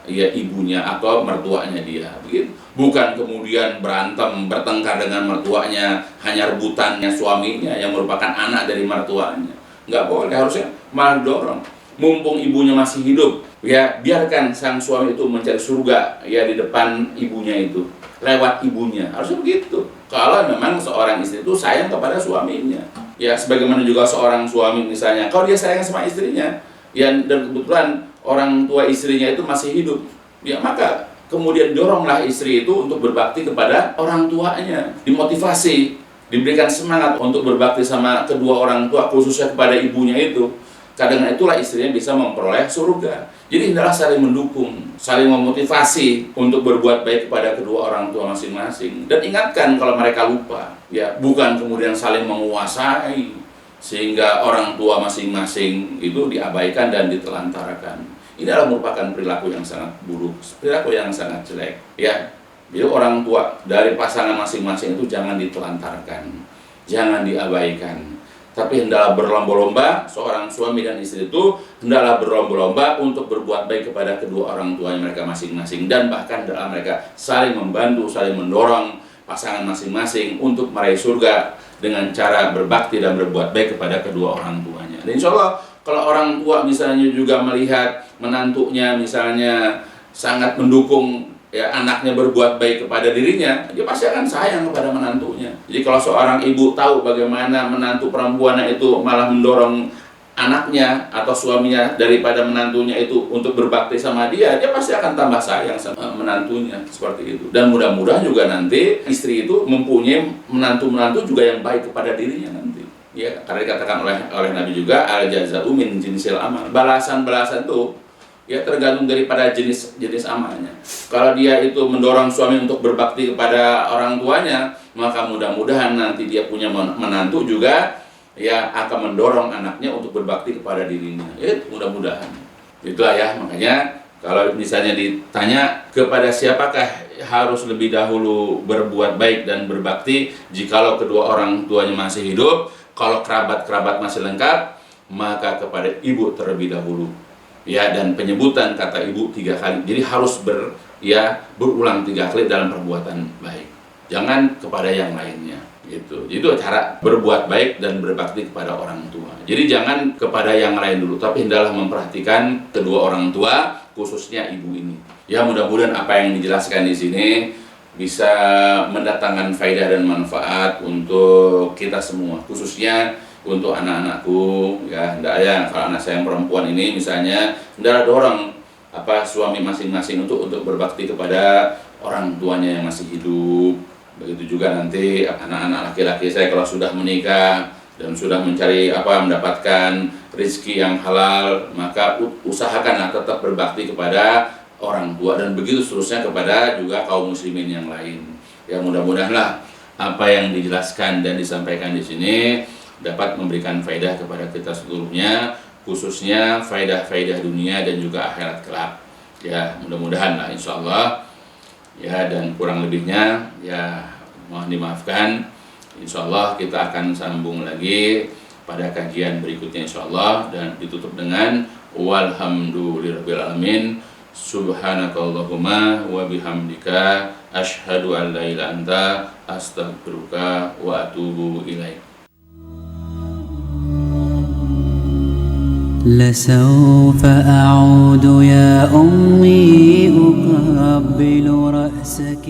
B: ya ibunya atau mertuanya dia. Begitu. Bukan kemudian berantem, bertengkar dengan mertuanya, hanya rebutannya suaminya yang merupakan anak dari mertuanya. Nggak boleh, harusnya malah dorong. Mumpung ibunya masih hidup, ya biarkan sang suami itu mencari surga ya di depan ibunya itu, lewat ibunya. Harusnya begitu. Kalau memang seorang istri itu sayang kepada suaminya, ya sebagaimana juga seorang suami misalnya, kalau dia sayang sama istrinya, ya dan kebetulan orang tua istrinya itu masih hidup, ya maka kemudian doronglah istri itu untuk berbakti kepada orang tuanya, dimotivasi, diberikan semangat untuk berbakti sama kedua orang tua, khususnya kepada ibunya itu. Kadang itulah istrinya bisa memperoleh surga. Jadi hendaklah saling mendukung, saling memotivasi untuk berbuat baik kepada kedua orang tua masing-masing. Dan ingatkan kalau mereka lupa, ya bukan kemudian saling menguasai sehingga orang tua masing-masing itu diabaikan dan ditelantarkan. Ini adalah merupakan perilaku yang sangat buruk, perilaku yang sangat jelek. Ya, jadi orang tua dari pasangan masing-masing itu jangan ditelantarkan, jangan diabaikan. Tapi hendaklah berlomba-lomba, seorang suami dan istri itu hendaklah berlomba-lomba untuk berbuat baik kepada kedua orang tuanya mereka masing-masing, dan bahkan hendaklah mereka saling membantu, saling mendorong pasangan masing-masing untuk meraih surga dengan cara berbakti dan berbuat baik kepada kedua orang tuanya. Dan insya Allah kalau orang tua misalnya juga melihat menantunya misalnya sangat mendukung ya anaknya berbuat baik kepada dirinya, dia pasti akan sayang kepada menantunya. Jadi kalau seorang ibu tahu bagaimana menantu perempuannya itu malah mendorong anaknya atau suaminya daripada menantunya itu untuk berbakti sama dia, dia pasti akan tambah sayang sama menantunya, seperti itu. Dan mudah-mudahan juga nanti istri itu mempunyai menantu-menantu juga yang baik kepada dirinya nanti. Ya, karena dikatakan oleh Nabi juga, al jaza'u min jinsil amal. Balasan-balasan itu ya tergantung daripada jenis amalnya. Kalau dia itu mendorong suami untuk berbakti kepada orang tuanya, maka mudah-mudahan nanti dia punya menantu juga ya akan mendorong anaknya untuk berbakti kepada dirinya. Ya, mudah-mudahan. Itulah ya, makanya kalau misalnya ditanya kepada siapakah harus lebih dahulu berbuat baik dan berbakti, jikalau kedua orang tuanya masih hidup, kalau kerabat-kerabat masih lengkap, maka kepada ibu terlebih dahulu. Ya, dan penyebutan kata ibu 3 kali. Jadi harus berulang 3 kali dalam perbuatan baik. Jangan kepada yang lainnya. Gitu. Itu cara berbuat baik dan berbakti kepada orang tua. Jadi jangan kepada yang lain dulu, tapi hendaklah memperhatikan kedua orang tua, khususnya ibu ini. Ya, mudah-mudahan apa yang dijelaskan di sini bisa mendatangkan faedah dan manfaat untuk kita semua, khususnya untuk anak-anakku. Ya, hendaknya kalau anak saya yang perempuan ini misalnya, hendaklah dorong suami masing-masing untuk berbakti kepada orang tuanya yang masih hidup. Begitu juga nanti anak-anak laki-laki saya kalau sudah menikah dan sudah mencari mendapatkan rezeki yang halal, maka usahakanlah tetap berbakti kepada orang tua dan begitu seterusnya kepada juga kaum muslimin yang lain. Ya mudah-mudahanlah apa yang dijelaskan dan disampaikan di sini dapat memberikan faedah kepada kita seluruhnya, khususnya faedah-faedah dunia dan juga akhirat kelak. Ya mudah-mudahan lah insyaallah. Ya, dan kurang lebihnya ya mohon dimaafkan. Insyaallah kita akan sambung lagi pada kajian berikutnya insyaallah, dan ditutup dengan walhamdulillahirabbil alamin. Subhanakallahumma wa bihamdika asyhadu an la ilaha illa anta astaghfiruka wa atubu ilaik.
A: لسوف أعود يا أمي أقبل رأسك